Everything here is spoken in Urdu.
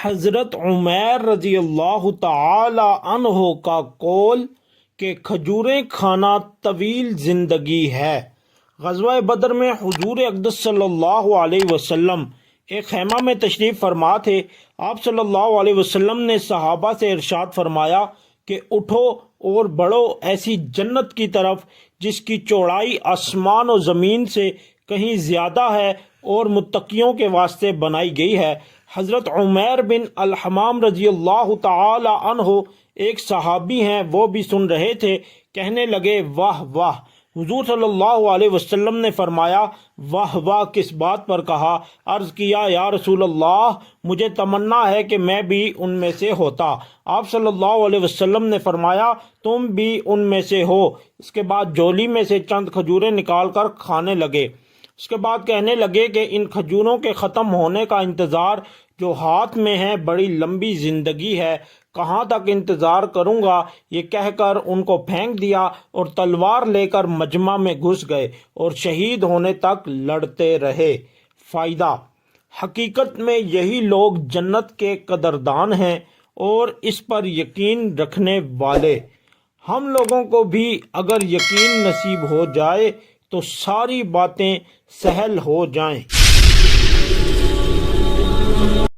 حضرت عمیر رضی اللہ تعالی عنہ کا قول کہ کھجوریں کھانا طویل زندگی ہے۔ غزوہ بدر میں حضور اقدس صلی اللہ علیہ وسلم ایک خیمہ میں تشریف فرما تھے۔ آپ صلی اللہ علیہ وسلم نے صحابہ سے ارشاد فرمایا کہ اٹھو اور بڑھو ایسی جنت کی طرف جس کی چوڑائی آسمان و زمین سے کہیں زیادہ ہے اور متقیوں کے واسطے بنائی گئی ہے۔ حضرت عمیر بن الحمام رضی اللہ تعالی عنہ ایک صحابی ہیں، وہ بھی سن رہے تھے۔ کہنے لگے واہ واہ۔ حضور صلی اللہ علیہ وسلم نے فرمایا واہ واہ کس بات پر کہا؟ عرض کیا یا رسول اللہ، مجھے تمنا ہے کہ میں بھی ان میں سے ہوتا۔ آپ صلی اللہ علیہ وسلم نے فرمایا تم بھی ان میں سے ہو۔ اس کے بعد جولی میں سے چند کھجوریں نکال کر کھانے لگے۔ اس کے بعد کہنے لگے کہ ان کھجوروں کے ختم ہونے کا انتظار جو ہاتھ میں ہے بڑی لمبی زندگی ہے، کہاں تک انتظار کروں گا؟ یہ کہہ کر ان کو پھینک دیا اور تلوار لے کر مجمع میں گھس گئے اور شہید ہونے تک لڑتے رہے۔ فائدہ: حقیقت میں یہی لوگ جنت کے قدردان ہیں اور اس پر یقین رکھنے والے۔ ہم لوگوں کو بھی اگر یقین نصیب ہو جائے تو ساری باتیں سہل ہو جائیں۔